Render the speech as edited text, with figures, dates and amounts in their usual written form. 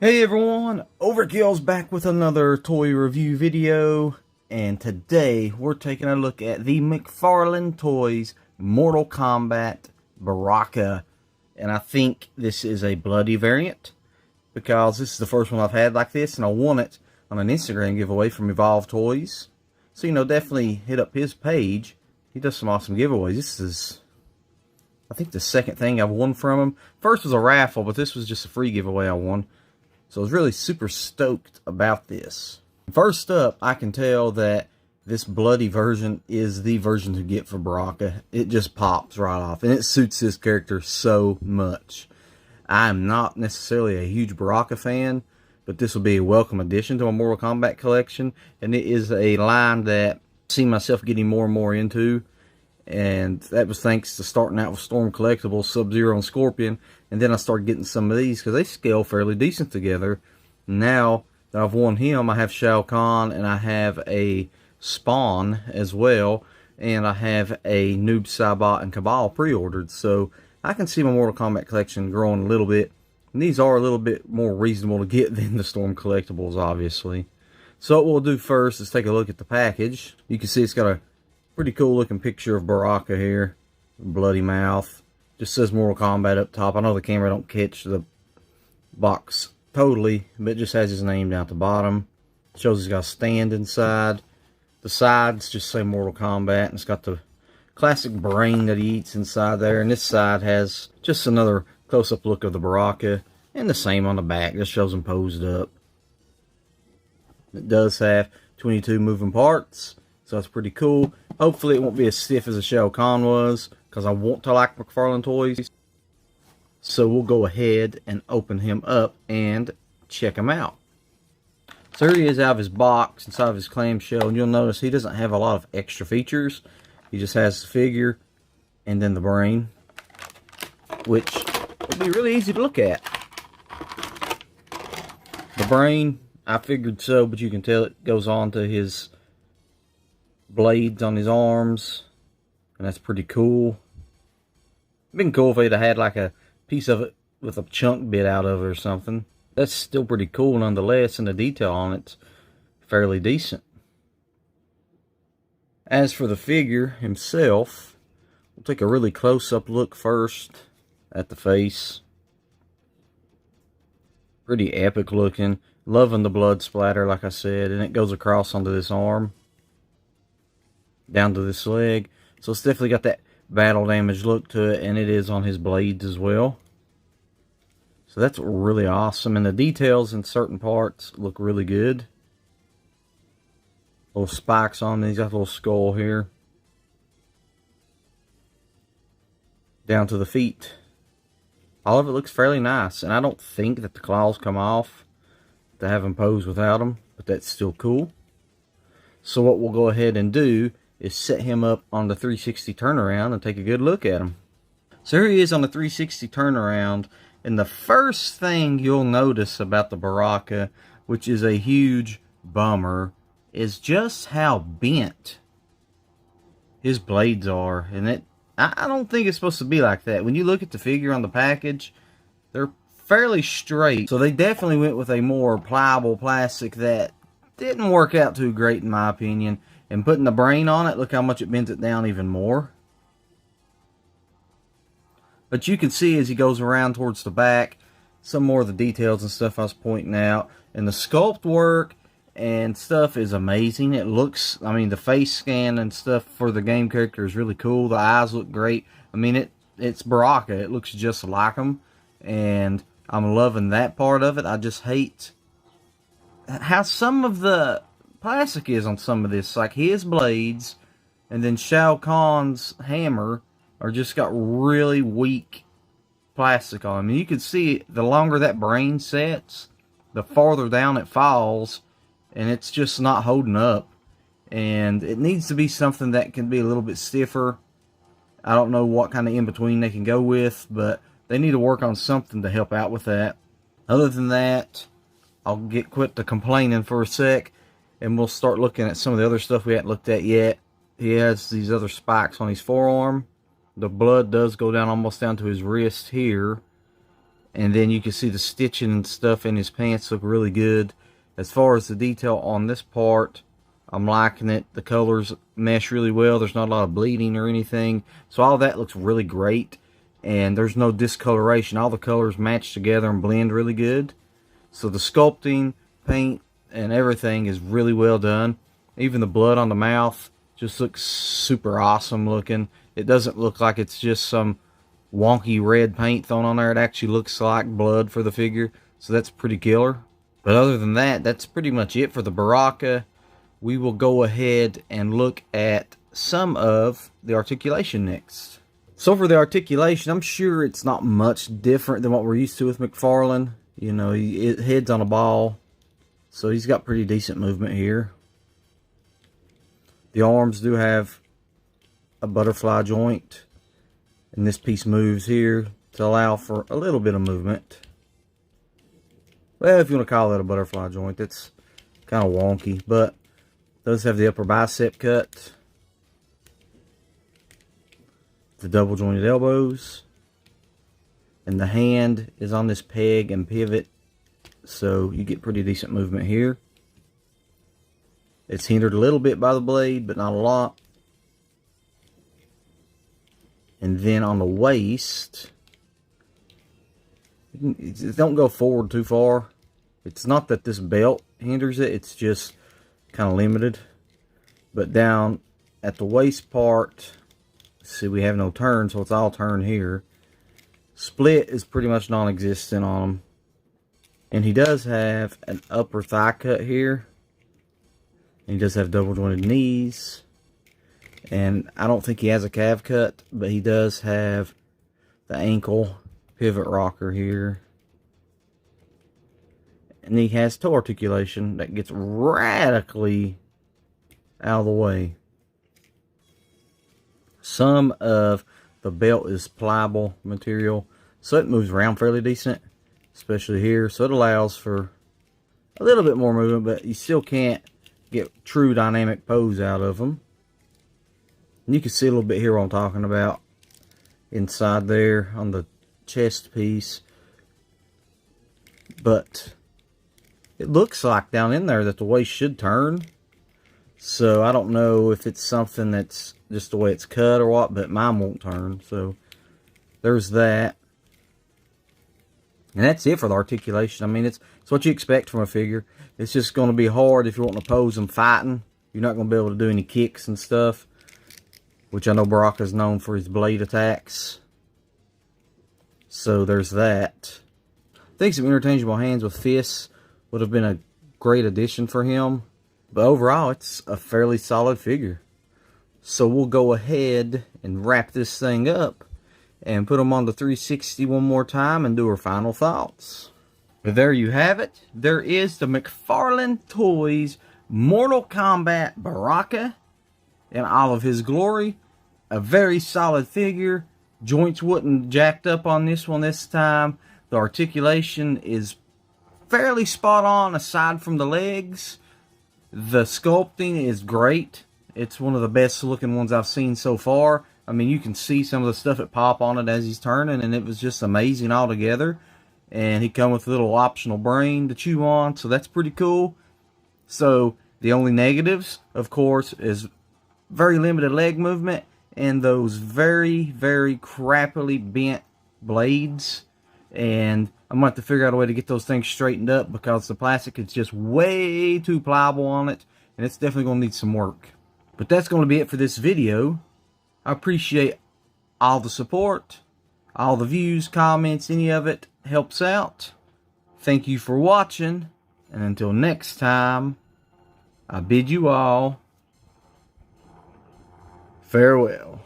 Hey everyone, Overkill's back with another toy review video, and today we're taking a look at the McFarlane Toys Mortal Kombat Baraka. And I think this is a bloody variant, because this is the first one I've had like this, and I won it on an Instagram giveaway from Evolve Toys. So, definitely hit up his page. He does some awesome giveaways. This is, I think, the second thing I've won from him. First was a raffle, but this was just a free giveaway I won. So I was really super stoked about this. First up, I can tell that this bloody version is the version to get for Baraka. It just pops right off, and it suits this character so much. I'm not necessarily a huge Baraka fan, but this will be a welcome addition to my Mortal Kombat collection, and it is a line that I see myself getting more and more into. And that was thanks to starting out with Storm Collectibles, Sub-Zero, and Scorpion. And then I started getting some of these because they scale fairly decent together. Now that I've won him, I have Shao Kahn, and I have a Spawn as well. And I have a Noob Saibot and Cabal pre-ordered. So I can see my Mortal Kombat collection growing a little bit. And these are a little bit more reasonable to get than the Storm Collectibles, obviously. So what we'll do first is take a look at the package. You can see it's got a pretty cool looking picture of Baraka here. Bloody mouth. Just says Mortal Kombat up top. I know the camera don't catch the box totally, but it just has his name down at the bottom. Shows he's got a stand inside. The sides just say Mortal Kombat, and it's got the classic brain that he eats inside there. And this side has just another close-up look of the Baraka, and the same on the back. Just shows him posed up. It does have 22 moving parts, so that's pretty cool. Hopefully it won't be as stiff as the Shao Kahn was, because I want to like McFarlane Toys. So we'll go ahead and open him up and check him out. So here he is out of his box, inside of his clamshell, and you'll notice he doesn't have a lot of extra features. He just has the figure and then the brain, which will be really easy to look at. The brain, I figured so, but you can tell it goes on to his blades on his arms, and that's pretty cool. It'd been cool if they'd have had like a piece of it with a chunk bit out of it or something. That's still pretty cool nonetheless, and the detail on it's fairly decent. As for the figure himself, we'll take a really close-up look first at the face. Pretty epic looking. Loving the blood splatter, like I said, and it goes across onto this arm, down to this leg. So it's definitely got that battle damage look to it, and it is on his blades as well. So that's really awesome, and the details in certain parts look really good. Little spikes on these, got a little skull here. Down to the feet. All of it looks fairly nice, and I don't think that the claws come off to have him pose without them, but that's still cool. So what we'll go ahead and do is set him up on the 360 turnaround and take a good look at him. So here he is on the 360 turnaround, and the first thing you'll notice about the Baraka, which is a huge bummer, is just how bent his blades are. And I don't think it's supposed to be like that. When you look at the figure on the package, they're fairly straight. So they definitely went with a more pliable plastic that didn't work out too great in my opinion. And putting the brain on it, look how much it bends it down even more. But you can see as he goes around towards the back, some more of the details and stuff I was pointing out. And the sculpt work and stuff is amazing. It looks, I mean, the face scan and stuff for the game character is really cool. The eyes look great. I mean, it's Baraka. It looks just like him. And I'm loving that part of it. I just hate how some of the plastic is on some of this. Like his blades and then Shao Kahn's hammer are just got really weak plastic on them. And you can see the longer that brain sets, the farther down it falls, and it's just not holding up. And it needs to be something that can be a little bit stiffer. I don't know what kind of in-between they can go with, but they need to work on something to help out with that. Other than that, I'll quit the complaining for a sec, and we'll start looking at some of the other stuff we haven't looked at yet. He has these other spikes on his forearm. The blood does go down almost down to his wrist here. And then you can see the stitching and stuff in his pants look really good. As far as the detail on this part, I'm liking it. The colors mesh really well. There's not a lot of bleeding or anything. So all that looks really great. And there's no discoloration. All the colors match together and blend really good. So the sculpting, paint, and everything is really well done. Even the blood on the mouth just looks super awesome looking. It doesn't look like it's just some wonky red paint thrown on there. It actually looks like blood for the figure. So that's pretty killer. But other than that, that's pretty much it for the Baraka. We will go ahead and look at some of the articulation next. So for the articulation, I'm sure it's not much different than what we're used to with McFarlane. You know, head's on a ball. So he's got pretty decent movement here. The arms do have a butterfly joint. And this piece moves here to allow for a little bit of movement. Well, if you want to call that a butterfly joint, it's kind of wonky. But it does have the upper bicep cut. The double jointed elbows. And the hand is on this peg and pivot. So you get pretty decent movement here. It's hindered a little bit by the blade, but not a lot. And then on the waist, don't go forward too far. It's not that this belt hinders it, it's just kind of limited. But down at the waist part, see, we have no turn, so it's all turn here. Split is pretty much non-existent on him. And he does have an upper thigh cut here. And he does have double jointed knees. And I don't think he has a calf cut, but he does have the ankle pivot rocker here. And he has toe articulation that gets radically out of the way. Some of the belt is pliable material, so it moves around fairly decent, especially here. So it allows for a little bit more movement, but you still can't get true dynamic pose out of them. And you can see a little bit here what I'm talking about inside there on the chest piece. But it looks like down in there that the waist should turn. So I don't know if it's something that's just the way it's cut or what, but mine won't turn. So there's that. And that's it for the articulation. I mean, it's what you expect from a figure. It's just going to be hard if you're wanting to pose them fighting. You're not going to be able to do any kicks and stuff, which I know Baraka is known for his blade attacks. So there's that. I think some interchangeable hands with fists would have been a great addition for him. But overall, it's a fairly solid figure. So we'll go ahead and wrap this thing up and put them on the 360 one more time and do our final thoughts. But there you have it. There is the McFarlane Toys Mortal Kombat Baraka in all of his glory. A very solid figure. Joints wasn't jacked up on this one this time. The articulation is fairly spot on aside from the legs. The sculpting is great. It's one of the best looking ones I've seen so far. I mean, you can see some of the stuff that pop on it as he's turning, and it was just amazing altogether. And he come with a little optional brain to chew on, so that's pretty cool. So the only negatives, of course, is very limited leg movement and those very, very crappily bent blades. And I'm going to have to figure out a way to get those things straightened up because the plastic is just way too pliable on it. And it's definitely going to need some work. But that's going to be it for this video. I appreciate all the support, all the views, comments, any of it helps out. Thank you for watching. And until next time, I bid you all farewell.